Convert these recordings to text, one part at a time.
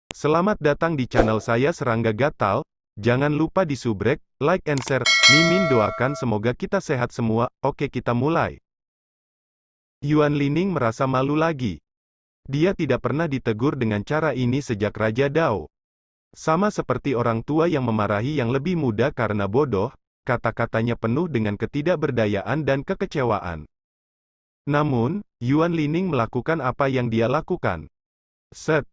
Selamat datang di channel saya Serangga Gatal. Jangan lupa di subrek, like and share. Mimin doakan semoga kita sehat semua. Oke, kita mulai. Yuan Lining merasa malu lagi. Dia tidak pernah ditegur dengan cara ini sejak Raja Dao. Sama seperti orang tua yang memarahi yang lebih muda karena bodoh, kata-katanya penuh dengan ketidakberdayaan dan kekecewaan. Namun, Yuan Lining melakukan apa yang dia lakukan. Set.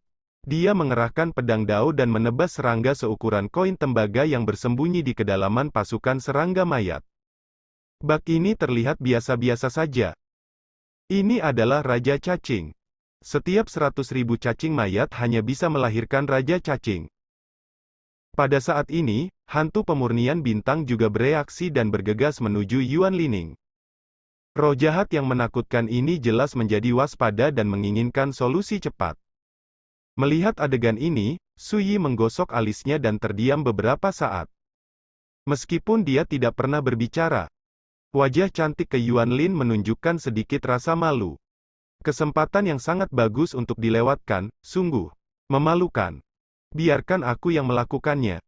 Dia mengerahkan pedang Dao dan menebas serangga seukuran koin tembaga yang bersembunyi di kedalaman pasukan serangga mayat. Bak ini terlihat biasa-biasa saja. Ini adalah Raja Cacing. Setiap 100.000 cacing mayat hanya bisa melahirkan Raja Cacing. Pada saat ini, hantu pemurnian bintang juga bereaksi dan bergegas menuju Yuan Lining. Roh jahat yang menakutkan ini jelas menjadi waspada dan menginginkan solusi cepat. Melihat adegan ini, Suyi menggosok alisnya dan terdiam beberapa saat. Meskipun dia tidak pernah berbicara, wajah cantik ke Yuan Lin menunjukkan sedikit rasa malu. Kesempatan yang sangat bagus untuk dilewatkan, sungguh memalukan. Biarkan aku yang melakukannya.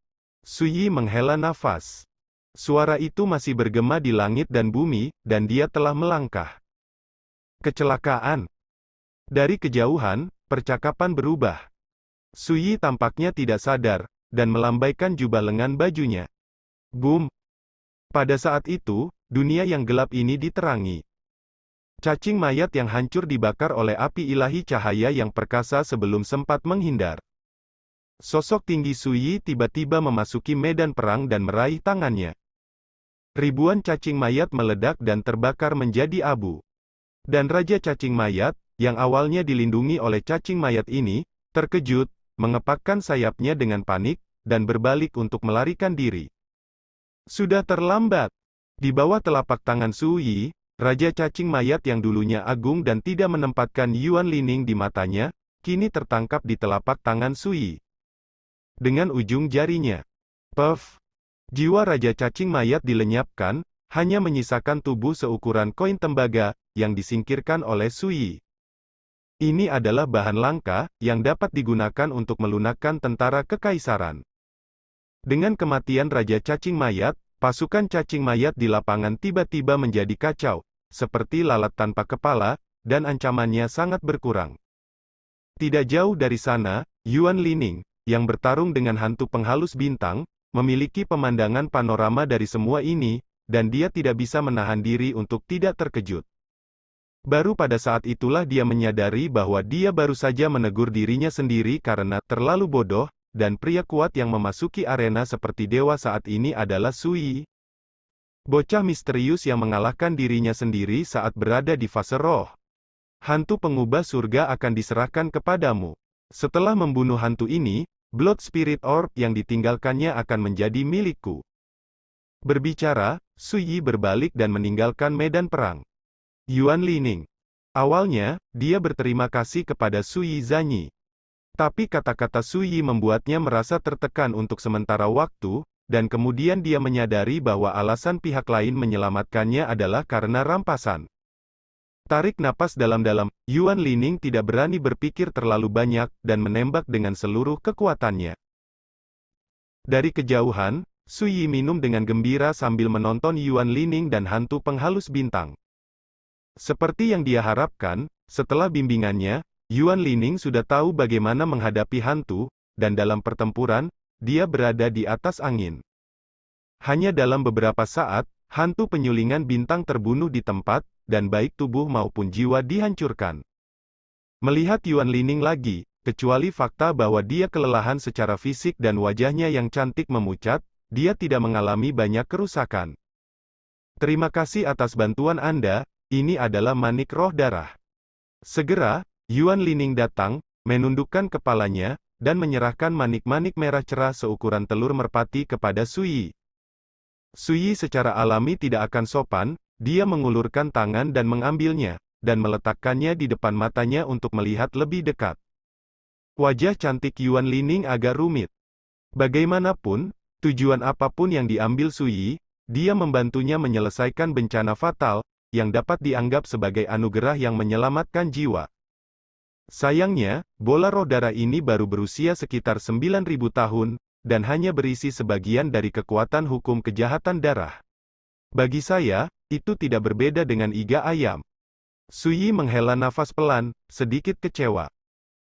Suyi menghela nafas. Suara itu masih bergema di langit dan bumi, dan dia telah melangkah. Kecelakaan. Dari kejauhan, percakapan berubah. Suyi tampaknya tidak sadar, dan melambaikan jubah lengan bajunya. Boom! Pada saat itu, dunia yang gelap ini diterangi. Cacing mayat yang hancur dibakar oleh api ilahi cahaya yang perkasa sebelum sempat menghindar. Sosok tinggi Suyi tiba-tiba memasuki medan perang dan meraih tangannya. Ribuan cacing mayat meledak dan terbakar menjadi abu. Dan Raja Cacing Mayat, yang awalnya dilindungi oleh cacing mayat ini, terkejut, mengepakkan sayapnya dengan panik, dan berbalik untuk melarikan diri. Sudah terlambat. Di bawah telapak tangan Suyi, Raja Cacing Mayat yang dulunya agung dan tidak menempatkan Yuan Lining di matanya, kini tertangkap di telapak tangan Suyi. Dengan ujung jarinya. Puff. Jiwa Raja Cacing Mayat dilenyapkan, hanya menyisakan tubuh seukuran koin tembaga, yang disingkirkan oleh Suyi. Ini adalah bahan langka, yang dapat digunakan untuk melunakkan tentara kekaisaran. Dengan kematian Raja Cacing Mayat, pasukan cacing mayat di lapangan tiba-tiba menjadi kacau, seperti lalat tanpa kepala, dan ancamannya sangat berkurang. Tidak jauh dari sana, Yuan Lining, yang bertarung dengan hantu penghalus bintang, memiliki pemandangan panorama dari semua ini, dan dia tidak bisa menahan diri untuk tidak terkejut. Baru pada saat itulah dia menyadari bahwa dia baru saja menegur dirinya sendiri karena terlalu bodoh, dan pria kuat yang memasuki arena seperti dewa saat ini adalah Suyi. Bocah misterius yang mengalahkan dirinya sendiri saat berada di fase roh. Hantu pengubah surga akan diserahkan kepadamu. Setelah membunuh hantu ini, Blood Spirit Orb yang ditinggalkannya akan menjadi milikku. Berbicara, Suyi berbalik dan meninggalkan medan perang. Yuan Lining. Awalnya, dia berterima kasih kepada Suyi Zanyi. Tapi kata-kata Suyi membuatnya merasa tertekan untuk sementara waktu, dan kemudian dia menyadari bahwa alasan pihak lain menyelamatkannya adalah karena rampasan. Tarik napas dalam-dalam, Yuan Lining tidak berani berpikir terlalu banyak, dan menembak dengan seluruh kekuatannya. Dari kejauhan, Suyi minum dengan gembira sambil menonton Yuan Lining dan hantu penghalus bintang. Seperti yang dia harapkan, setelah bimbingannya, Yuan Lining sudah tahu bagaimana menghadapi hantu, dan dalam pertempuran, dia berada di atas angin. Hanya dalam beberapa saat, hantu penyulingan bintang terbunuh di tempat, dan baik tubuh maupun jiwa dihancurkan. Melihat Yuan Lining lagi, kecuali fakta bahwa dia kelelahan secara fisik dan wajahnya yang cantik memucat, dia tidak mengalami banyak kerusakan. Terima kasih atas bantuan Anda. Ini adalah manik roh darah. Segera, Yuan Lining datang, menundukkan kepalanya, dan menyerahkan manik-manik merah cerah seukuran telur merpati kepada Suyi. Suyi secara alami tidak akan sopan, dia mengulurkan tangan dan mengambilnya, dan meletakkannya di depan matanya untuk melihat lebih dekat. Wajah cantik Yuan Lining agak rumit. Bagaimanapun, tujuan apapun yang diambil Suyi, dia membantunya menyelesaikan bencana fatal, yang dapat dianggap sebagai anugerah yang menyelamatkan jiwa. Sayangnya, bola roh darah ini baru berusia sekitar 9.000 tahun, dan hanya berisi sebagian dari kekuatan hukum kejahatan darah. Bagi saya, itu tidak berbeda dengan iga ayam. Suyi menghela nafas pelan, sedikit kecewa.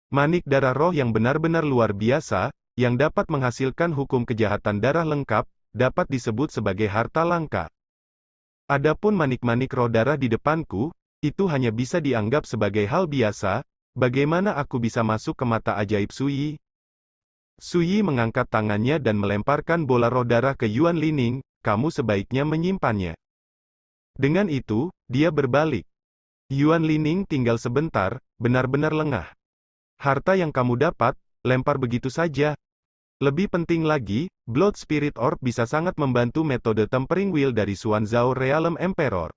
Manik darah roh yang benar-benar luar biasa, yang dapat menghasilkan hukum kejahatan darah lengkap, dapat disebut sebagai harta langka. Adapun manik-manik roh darah di depanku, itu hanya bisa dianggap sebagai hal biasa. Bagaimana aku bisa masuk ke mata ajaib Suyi? Suyi mengangkat tangannya dan melemparkan bola roh darah ke Yuan Lining, kamu sebaiknya menyimpannya. Dengan itu, dia berbalik. Yuan Lining tinggal sebentar, benar-benar lengah. Harta yang kamu dapat, lempar begitu saja. Lebih penting lagi, Blood Spirit Orb bisa sangat membantu metode Tempering Wheel dari Xuanzao Realm Emperor.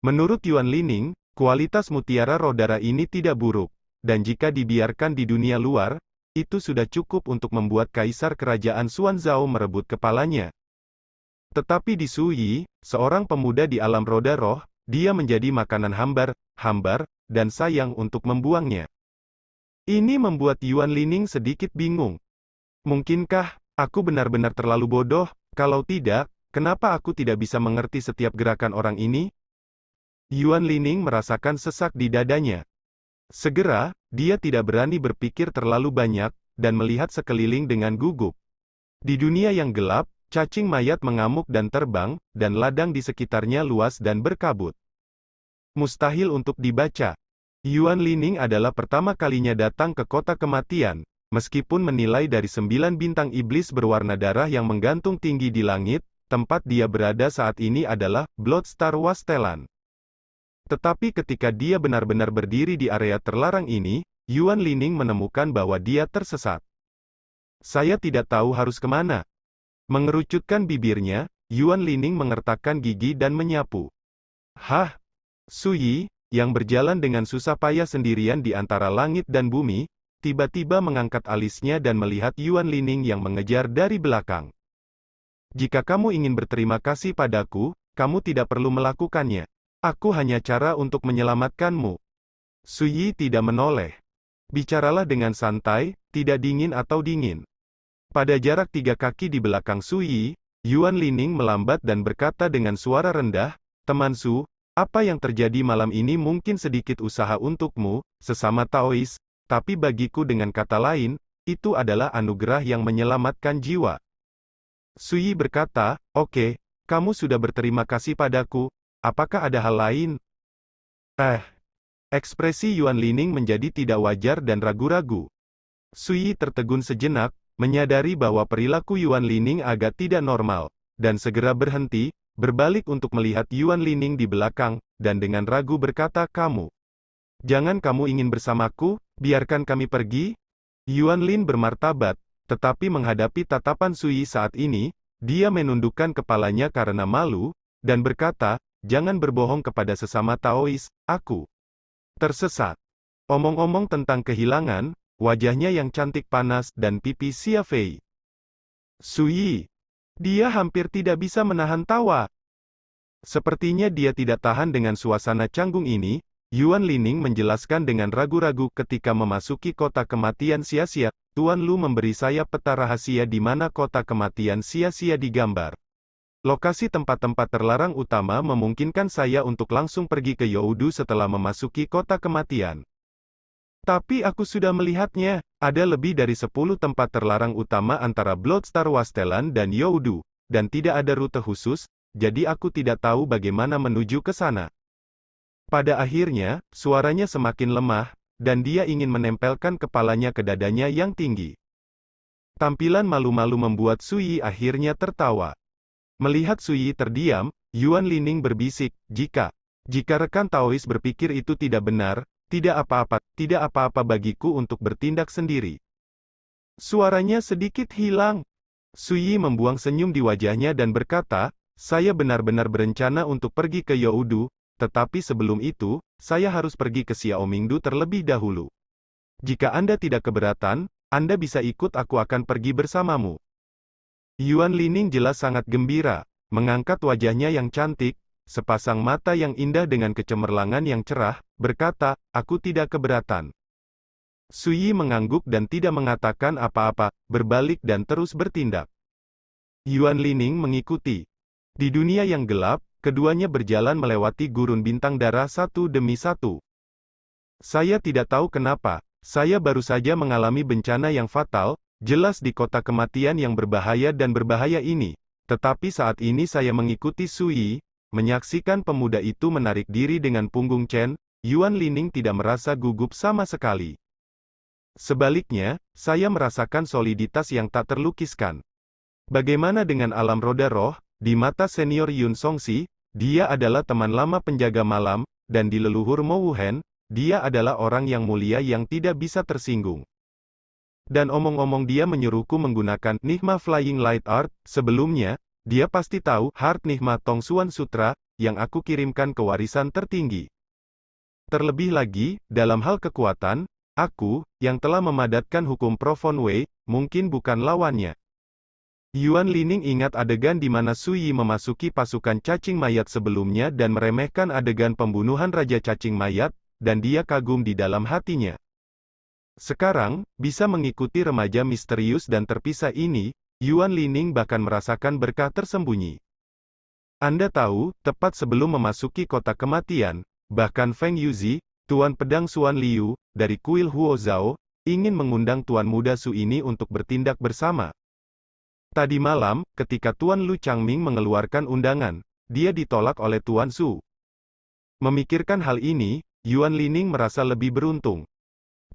Menurut Yuan Lining, kualitas mutiara roh darah ini tidak buruk, dan jika dibiarkan di dunia luar, itu sudah cukup untuk membuat Kaisar Kerajaan Xuanzao merebut kepalanya. Tetapi di Suyi, seorang pemuda di alam roda roh, dia menjadi makanan hambar, dan sayang untuk membuangnya. Ini membuat Yuan Lining sedikit bingung. Mungkinkah aku benar-benar terlalu bodoh? Kalau tidak, kenapa aku tidak bisa mengerti setiap gerakan orang ini? Yuan Lining merasakan sesak di dadanya. Segera, dia tidak berani berpikir terlalu banyak, dan melihat sekeliling dengan gugup. Di dunia yang gelap, cacing mayat mengamuk dan terbang, dan ladang di sekitarnya luas dan berkabut. Mustahil untuk dibaca. Yuan Lining adalah pertama kalinya datang ke kota kematian, meskipun menilai dari 9 bintang iblis berwarna darah yang menggantung tinggi di langit, tempat dia berada saat ini adalah Bloodstar Wasteland. Tetapi ketika dia benar-benar berdiri di area terlarang ini, Yuan Lining menemukan bahwa dia tersesat. Saya tidak tahu harus kemana. Mengerucutkan bibirnya, Yuan Lining mengertakkan gigi dan menyapu. Hah? Suyi, yang berjalan dengan susah payah sendirian di antara langit dan bumi, tiba-tiba mengangkat alisnya dan melihat Yuan Lining yang mengejar dari belakang. Jika kamu ingin berterima kasih padaku, kamu tidak perlu melakukannya. Aku hanya cara untuk menyelamatkanmu. Suyi tidak menoleh. Bicaralah dengan santai, tidak dingin atau dingin. Pada jarak 3 kaki di belakang Suyi, Yuan Lining melambat dan berkata dengan suara rendah, Teman Su, apa yang terjadi malam ini mungkin sedikit usaha untukmu, sesama Taois, tapi bagiku dengan kata lain, itu adalah anugerah yang menyelamatkan jiwa. Suyi berkata, Oke, kamu sudah berterima kasih padaku. Apakah ada hal lain? Ekspresi Yuan Lining menjadi tidak wajar dan ragu-ragu. Suyi tertegun sejenak, menyadari bahwa perilaku Yuan Lining agak tidak normal, dan segera berhenti, berbalik untuk melihat Yuan Lining di belakang, dan dengan ragu berkata, Kamu. Jangan kamu ingin bersamaku, biarkan kami pergi? Yuan Lin bermartabat, tetapi menghadapi tatapan Suyi saat ini, dia menundukkan kepalanya karena malu, dan berkata, Jangan berbohong kepada sesama Taois, aku tersesat. Omong-omong tentang kehilangan, wajahnya yang cantik panas dan pipi Xia Fei. Suyi. Dia hampir tidak bisa menahan tawa. Sepertinya dia tidak tahan dengan suasana canggung ini, Yuan Lining menjelaskan dengan ragu-ragu ketika memasuki kota kematian sia-sia, Tuan Lu memberi saya peta rahasia di mana kota kematian sia-sia digambar. Lokasi tempat-tempat terlarang utama memungkinkan saya untuk langsung pergi ke Youdu setelah memasuki kota kematian. Tapi aku sudah melihatnya, ada lebih dari 10 tempat terlarang utama antara Bloodstar Wasteland dan Youdu, dan tidak ada rute khusus, jadi aku tidak tahu bagaimana menuju ke sana. Pada akhirnya, suaranya semakin lemah, dan dia ingin menempelkan kepalanya ke dadanya yang tinggi. Tampilan malu-malu membuat Suyi akhirnya tertawa. Melihat Suyi terdiam, Yuan Lining berbisik, jika rekan Taois berpikir itu tidak benar, tidak apa-apa bagiku untuk bertindak sendiri. Suaranya sedikit hilang. Suyi membuang senyum di wajahnya dan berkata, saya benar-benar berencana untuk pergi ke Youdu, tetapi sebelum itu, saya harus pergi ke Xiaomingdu terlebih dahulu. Jika Anda tidak keberatan, Anda bisa ikut, aku akan pergi bersamamu. Yuan Lining jelas sangat gembira, mengangkat wajahnya yang cantik, sepasang mata yang indah dengan kecemerlangan yang cerah, berkata, aku tidak keberatan. Suyi mengangguk dan tidak mengatakan apa-apa, berbalik dan terus bertindak. Yuan Lining mengikuti. Di dunia yang gelap, keduanya berjalan melewati gurun bintang darah satu demi satu. Saya tidak tahu kenapa, saya baru saja mengalami bencana yang fatal, jelas di kota kematian yang berbahaya dan berbahaya ini. Tetapi saat ini saya mengikuti Suyi, menyaksikan pemuda itu menarik diri dengan punggung Chen, Yuan Lining tidak merasa gugup sama sekali. Sebaliknya, saya merasakan soliditas yang tak terlukiskan. Bagaimana dengan alam roda roh? Di mata senior Yun Songxi, dia adalah teman lama penjaga malam, dan di leluhur Mo Wuhen, dia adalah orang yang mulia yang tidak bisa tersinggung. Dan omong-omong dia menyuruhku menggunakan Nigma Flying Light Art, sebelumnya, dia pasti tahu Heart Nigma Tong Xuan Sutra, yang aku kirimkan ke warisan tertinggi. Terlebih lagi, dalam hal kekuatan, aku, yang telah memadatkan hukum Profon Wei, mungkin bukan lawannya. Yuan Lining ingat adegan di mana Suyi memasuki pasukan cacing mayat sebelumnya dan meremehkan adegan pembunuhan Raja Cacing Mayat, dan dia kagum di dalam hatinya. Sekarang, bisa mengikuti remaja misterius dan terpisah ini, Yuan Lining bahkan merasakan berkah tersembunyi. Anda tahu, tepat sebelum memasuki kota kematian, bahkan Feng Yuzi, Tuan Pedang Xuan Liu, dari kuil Huo Zhao, ingin mengundang Tuan Muda Su ini untuk bertindak bersama. Tadi malam, ketika Tuan Lu Changming mengeluarkan undangan, dia ditolak oleh Tuan Su. Memikirkan hal ini, Yuan Lining merasa lebih beruntung.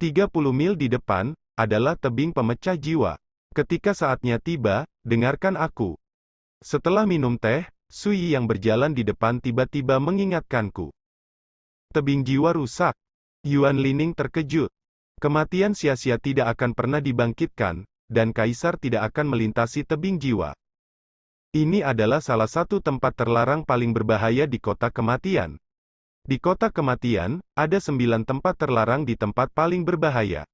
30 mil di depan, adalah tebing pemecah jiwa. Ketika saatnya tiba, dengarkan aku. Setelah minum teh, Suyi yang berjalan di depan tiba-tiba mengingatkanku. Tebing jiwa rusak. Yuan Lining terkejut. Kematian sia-sia tidak akan pernah dibangkitkan, dan kaisar tidak akan melintasi tebing jiwa. Ini adalah salah satu tempat terlarang paling berbahaya di kota kematian. Di kota kematian, ada 9 tempat terlarang di tempat paling berbahaya.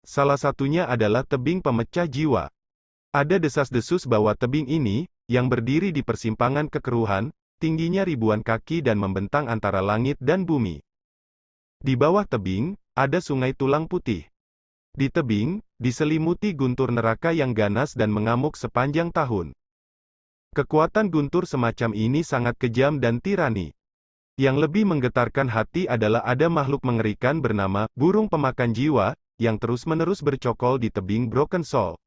Salah satunya adalah tebing pemecah jiwa. Ada desas-desus bahwa tebing ini, yang berdiri di persimpangan kekeruhan, tingginya ribuan kaki dan membentang antara langit dan bumi. Di bawah tebing, ada sungai tulang putih. Di tebing, diselimuti guntur neraka yang ganas dan mengamuk sepanjang tahun. Kekuatan guntur semacam ini sangat kejam dan tirani. Yang lebih menggetarkan hati adalah ada makhluk mengerikan bernama burung pemakan jiwa, yang terus-menerus bercokol di tebing Broken Soul.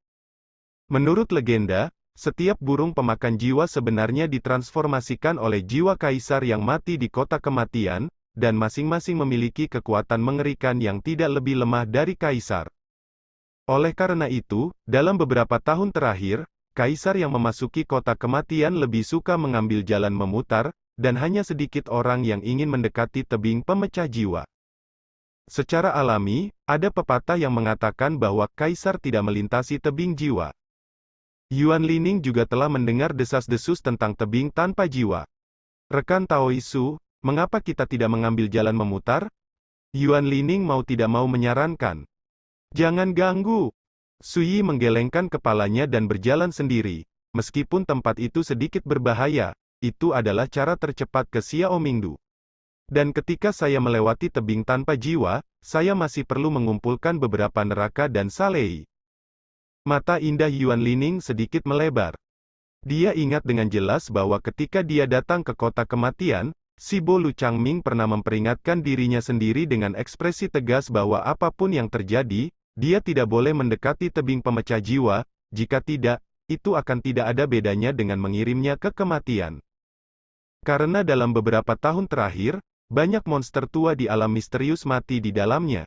Menurut legenda, setiap burung pemakan jiwa sebenarnya ditransformasikan oleh jiwa kaisar yang mati di kota kematian, dan masing-masing memiliki kekuatan mengerikan yang tidak lebih lemah dari kaisar. Oleh karena itu, dalam beberapa tahun terakhir, kaisar yang memasuki kota kematian lebih suka mengambil jalan memutar, dan hanya sedikit orang yang ingin mendekati tebing pemecah jiwa. Secara alami, ada pepatah yang mengatakan bahwa kaisar tidak melintasi tebing jiwa. Yuan Lining juga telah mendengar desas-desus tentang tebing tanpa jiwa. Rekan Taoisu, mengapa kita tidak mengambil jalan memutar? Yuan Lining mau tidak mau menyarankan. Jangan ganggu. Suyi menggelengkan kepalanya dan berjalan sendiri. Meskipun tempat itu sedikit berbahaya, itu adalah cara tercepat ke Xiaomingdu. Dan ketika saya melewati tebing tanpa jiwa, saya masih perlu mengumpulkan beberapa neraka dan salei. Mata indah Yuan Lining sedikit melebar. Dia ingat dengan jelas bahwa ketika dia datang ke kota kematian, si Bo Lu Changming pernah memperingatkan dirinya sendiri dengan ekspresi tegas bahwa apapun yang terjadi, dia tidak boleh mendekati tebing pemecah jiwa, jika tidak, itu akan tidak ada bedanya dengan mengirimnya ke kematian. Karena dalam beberapa tahun terakhir, banyak monster tua di alam misterius mati di dalamnya.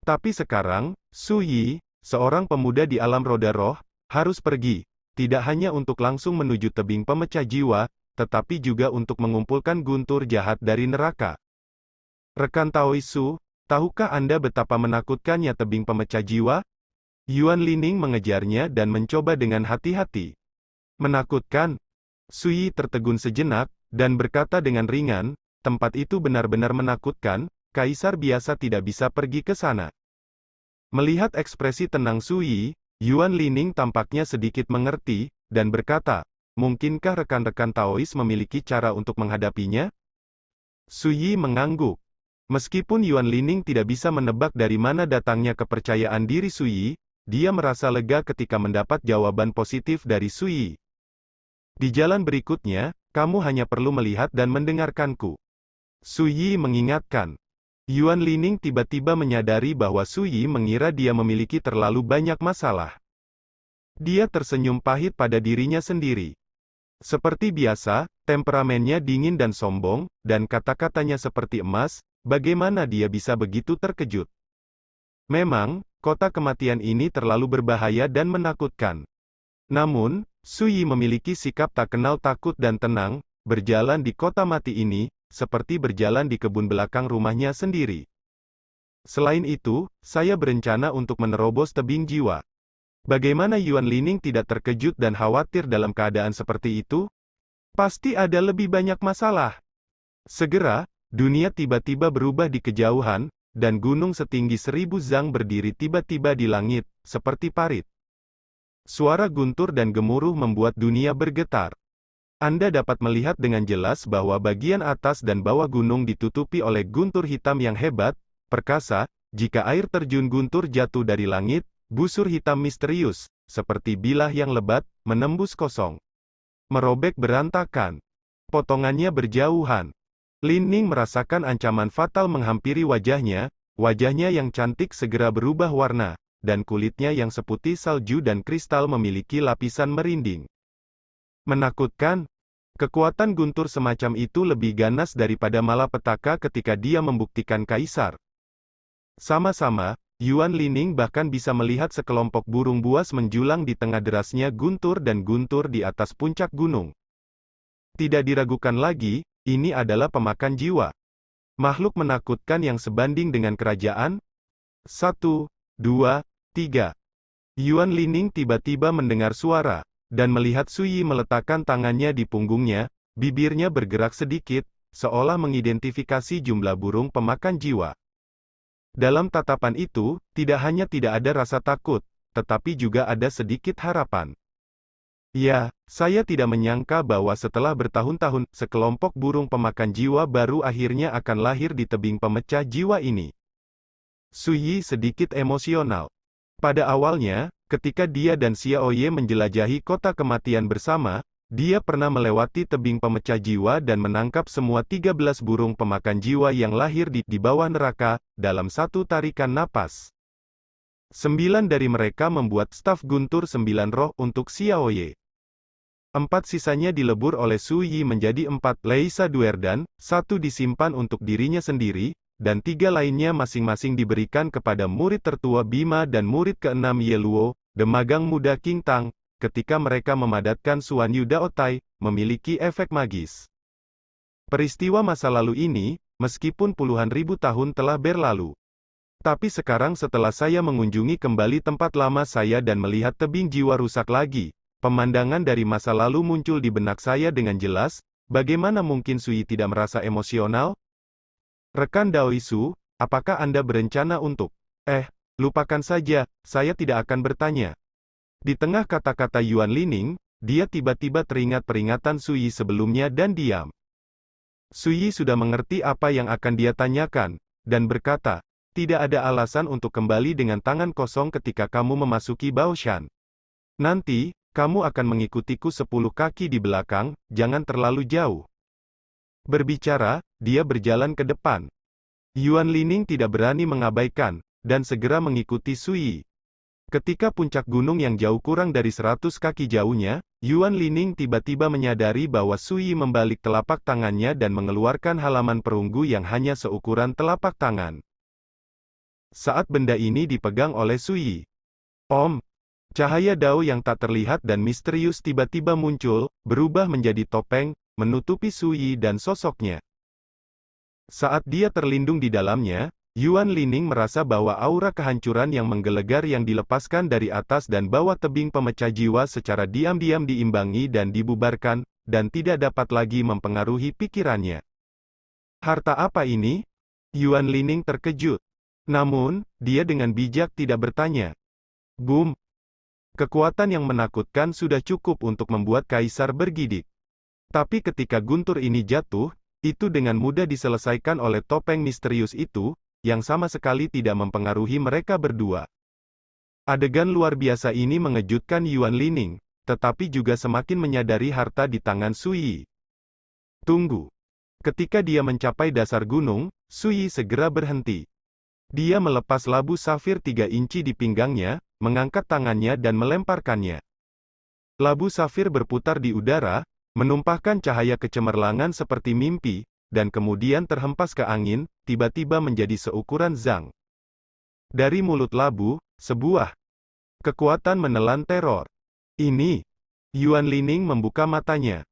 Tapi sekarang, Suyi, seorang pemuda di alam roda roh, harus pergi, tidak hanya untuk langsung menuju tebing pemecah jiwa, tetapi juga untuk mengumpulkan guntur jahat dari neraka. Rekan Taoisu, tahukah Anda betapa menakutkannya tebing pemecah jiwa? Yuan Lining mengejarnya dan mencoba dengan hati-hati. Menakutkan? Suyi tertegun sejenak, dan berkata dengan ringan, tempat itu benar-benar menakutkan, kaisar biasa tidak bisa pergi ke sana. Melihat ekspresi tenang Suyi, Yuan Lining tampaknya sedikit mengerti, dan berkata, mungkinkah rekan-rekan Taois memiliki cara untuk menghadapinya? Suyi mengangguk. Meskipun Yuan Lining tidak bisa menebak dari mana datangnya kepercayaan diri Su Yi, dia merasa lega ketika mendapat jawaban positif dari Su Yi. Di jalan berikutnya, kamu hanya perlu melihat dan mendengarkanku. Su Yi mengingatkan. Yuan Lining tiba-tiba menyadari bahwa Su Yi mengira dia memiliki terlalu banyak masalah. Dia tersenyum pahit pada dirinya sendiri. Seperti biasa, temperamennya dingin dan sombong, dan kata-katanya seperti emas, bagaimana dia bisa begitu terkejut? Memang, kota kematian ini terlalu berbahaya dan menakutkan. Namun, Su Yi memiliki sikap tak kenal takut dan tenang, berjalan di kota mati ini, seperti berjalan di kebun belakang rumahnya sendiri. Selain itu, saya berencana untuk menerobos tebing jiwa. Bagaimana Yuan Lining tidak terkejut dan khawatir dalam keadaan seperti itu? Pasti ada lebih banyak masalah. Segera, dunia tiba-tiba berubah di kejauhan, dan gunung setinggi 1000 zang berdiri tiba-tiba di langit, seperti parit. Suara guntur dan gemuruh membuat dunia bergetar. Anda dapat melihat dengan jelas bahwa bagian atas dan bawah gunung ditutupi oleh guntur hitam yang hebat, perkasa. Jika air terjun guntur jatuh dari langit, busur hitam misterius, seperti bilah yang lebat, menembus kosong. Merobek berantakan. Potongannya berjauhan. Lining merasakan ancaman fatal menghampiri wajahnya yang cantik segera berubah warna, dan kulitnya yang seputih salju dan kristal memiliki lapisan merinding. Menakutkan. Kekuatan guntur semacam itu lebih ganas daripada malapetaka ketika dia membuktikan kaisar. Sama-sama, Yuan Lining bahkan bisa melihat sekelompok burung buas menjulang di tengah derasnya guntur dan guntur di atas puncak gunung. Tidak diragukan lagi, ini adalah pemakan jiwa. Makhluk menakutkan yang sebanding dengan kerajaan. 1, 2, 3. Yuan Lining tiba-tiba mendengar suara, dan melihat Su Yi meletakkan tangannya di punggungnya, bibirnya bergerak sedikit, seolah mengidentifikasi jumlah burung pemakan jiwa. Dalam tatapan itu, tidak hanya tidak ada rasa takut, tetapi juga ada sedikit harapan. Ya, saya tidak menyangka bahwa setelah bertahun-tahun, sekelompok burung pemakan jiwa baru akhirnya akan lahir di tebing pemecah jiwa ini. Su Yi sedikit emosional. Pada awalnya, ketika dia dan Xiaoye menjelajahi kota kematian bersama, dia pernah melewati tebing pemecah jiwa dan menangkap semua 13 burung pemakan jiwa yang lahir di bawah neraka, dalam satu tarikan napas. 9 dari mereka membuat staf guntur 9 roh untuk Xiaoye. 4 sisanya dilebur oleh Su Yi menjadi 4 Leisa Duerdan, 1 disimpan untuk dirinya sendiri, dan 3 lainnya masing-masing diberikan kepada murid tertua Bima dan murid ke-6 Ye Luo, demagang muda King Tang. Ketika mereka memadatkan Suan Yu Daotai, memiliki efek magis. Peristiwa masa lalu ini, meskipun puluhan ribu tahun telah berlalu. Tapi sekarang setelah saya mengunjungi kembali tempat lama saya dan melihat tebing jiwa rusak lagi, pemandangan dari masa lalu muncul di benak saya dengan jelas. Bagaimana mungkin Su Yi tidak merasa emosional? Rekan Daoisu, apakah Anda berencana untuk... lupakan saja, saya tidak akan bertanya. Di tengah kata-kata Yuan Lining, dia tiba-tiba teringat peringatan Su Yi sebelumnya dan diam. Su Yi sudah mengerti apa yang akan dia tanyakan, dan berkata, tidak ada alasan untuk kembali dengan tangan kosong ketika kamu memasuki Baoshan. Nanti, kamu akan mengikutiku 10 kaki di belakang, jangan terlalu jauh. Berbicara, dia berjalan ke depan. Yuan Lining tidak berani mengabaikan, dan segera mengikuti Su Yi. Ketika puncak gunung yang jauh kurang dari 100 kaki jauhnya, Yuan Lining tiba-tiba menyadari bahwa Su Yi membalik telapak tangannya dan mengeluarkan halaman perunggu yang hanya seukuran telapak tangan. Saat benda ini dipegang oleh Su Yi, cahaya Dao yang tak terlihat dan misterius tiba-tiba muncul, berubah menjadi topeng, menutupi Su Yi dan sosoknya. Saat dia terlindung di dalamnya, Yuan Lining merasa bahwa aura kehancuran yang menggelegar yang dilepaskan dari atas dan bawah tebing pemecah jiwa secara diam-diam diimbangi dan dibubarkan, dan tidak dapat lagi mempengaruhi pikirannya. Harta apa ini? Yuan Lining terkejut. Namun, dia dengan bijak tidak bertanya. Boom! Kekuatan yang menakutkan sudah cukup untuk membuat kaisar bergidik. Tapi ketika guntur ini jatuh, Itu dengan mudah diselesaikan oleh topeng misterius itu, yang sama sekali tidak mempengaruhi mereka berdua. Adegan luar biasa ini mengejutkan Yuan Lining, tetapi juga semakin menyadari harta di tangan Sui Yi. Tunggu. Ketika dia mencapai dasar gunung, Sui Yi segera berhenti. Dia melepas labu safir 3 inci di pinggangnya, mengangkat tangannya dan melemparkannya. Labu safir berputar di udara, menumpahkan cahaya kecemerlangan seperti mimpi, dan kemudian terhempas ke angin, tiba-tiba menjadi seukuran zang. Dari mulut labu, sebuah kekuatan menelan teror. Ini. Yuan Lining membuka matanya.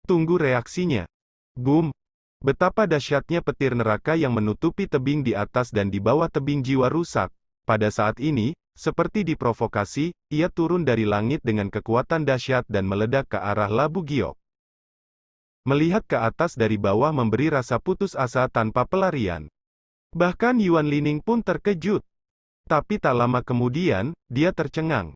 Tunggu reaksinya. Boom. Betapa dahsyatnya petir neraka yang menutupi tebing di atas dan di bawah tebing jiwa rusak. Pada saat ini, seperti diprovokasi, ia turun dari langit dengan kekuatan dahsyat dan meledak ke arah Labu Giok. Melihat ke atas dari bawah memberi rasa putus asa tanpa pelarian. Bahkan Yuan Lining pun terkejut. Tapi tak lama kemudian, dia tercengang.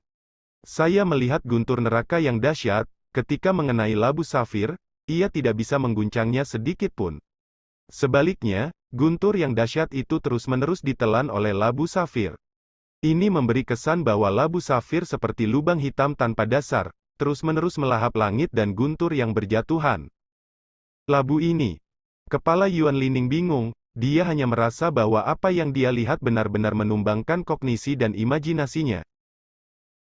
Saya melihat guntur neraka yang dahsyat, ketika mengenai labu safir, ia tidak bisa mengguncangnya sedikit pun. Sebaliknya, guntur yang dahsyat itu terus-menerus ditelan oleh labu safir. Ini memberi kesan bahwa labu safir seperti lubang hitam tanpa dasar, terus-menerus melahap langit dan guntur yang berjatuhan. Labu ini. Kepala Yuan Lining bingung, dia hanya merasa bahwa apa yang dia lihat benar-benar menumbangkan kognisi dan imajinasinya.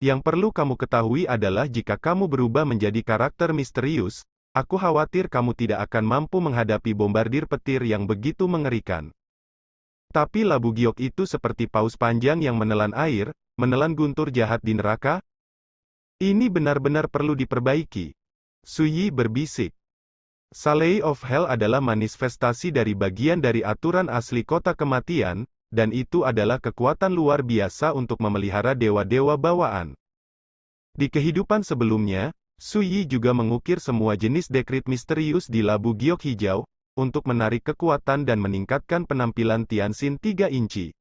Yang perlu kamu ketahui adalah jika kamu berubah menjadi karakter misterius, aku khawatir kamu tidak akan mampu menghadapi bombardir petir yang begitu mengerikan. Tapi labu giok itu seperti paus panjang yang menelan air, menelan guntur jahat di neraka. Ini benar-benar perlu diperbaiki. Sui Yi berbisik. Salei of Hell adalah manifestasi dari bagian dari aturan asli kota kematian, dan itu adalah kekuatan luar biasa untuk memelihara dewa-dewa bawaan. Di kehidupan sebelumnya, Sui Yi juga mengukir semua jenis dekrit misterius di labu giok hijau, untuk menarik kekuatan dan meningkatkan penampilan Tianxin 3 inci.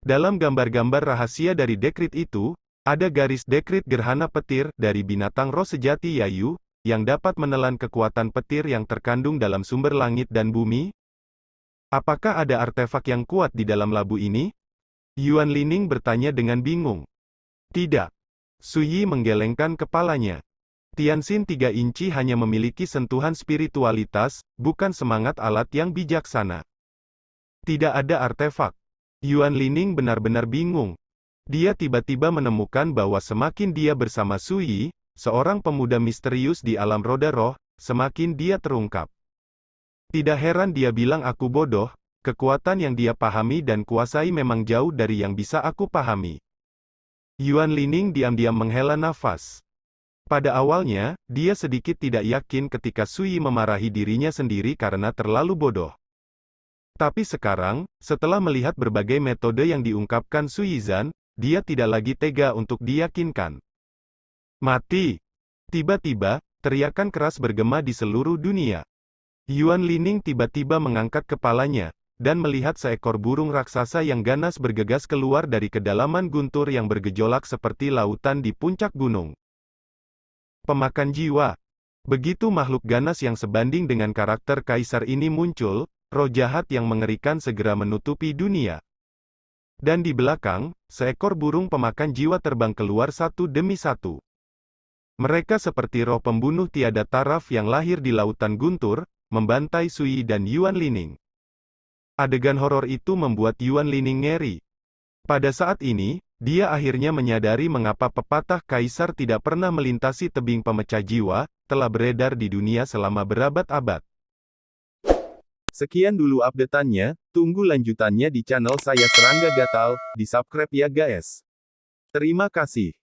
Dalam gambar-gambar rahasia dari dekrit itu, ada garis dekrit gerhana petir dari binatang roh sejati Yayu, yang dapat menelan kekuatan petir yang terkandung dalam sumber langit dan bumi. Apakah ada artefak yang kuat di dalam labu ini? Yuan Lining bertanya dengan bingung. Tidak. Sui Yi menggelengkan kepalanya. Tianxin 3 inci hanya memiliki sentuhan spiritualitas, bukan semangat alat yang bijaksana. Tidak ada artefak. Yuan Lining benar-benar bingung. Dia tiba-tiba menemukan bahwa semakin dia bersama Sui Yi, seorang pemuda misterius di alam roda roh, semakin dia terungkap. Tidak heran dia bilang aku bodoh, kekuatan yang dia pahami dan kuasai memang jauh dari yang bisa aku pahami. Yuan Lining diam-diam menghela nafas. Pada awalnya, dia sedikit tidak yakin ketika Sui Yi memarahi dirinya sendiri karena terlalu bodoh. Tapi sekarang, setelah melihat berbagai metode yang diungkapkan Sui Yizhan, dia tidak lagi tega untuk diyakinkan. Mati! Tiba-tiba, teriakan keras bergema di seluruh dunia. Yuan Lining tiba-tiba mengangkat kepalanya, dan melihat seekor burung raksasa yang ganas bergegas keluar dari kedalaman guntur yang bergejolak seperti lautan di puncak gunung. Pemakan jiwa. Begitu makhluk ganas yang sebanding dengan karakter kaisar ini muncul, roh jahat yang mengerikan segera menutupi dunia. Dan di belakang, seekor burung pemakan jiwa terbang keluar satu demi satu. Mereka seperti roh pembunuh tiada taraf yang lahir di lautan guntur, membantai Sui Yi dan Yuan Lining. Adegan horor itu membuat Yuan Lining ngeri. Pada saat ini, dia akhirnya menyadari mengapa pepatah kaisar tidak pernah melintasi tebing pemecah jiwa, telah beredar di dunia selama berabad-abad. Sekian dulu update-annya, tunggu lanjutannya di channel saya Serangga Gatal, di subscribe ya guys. Terima kasih.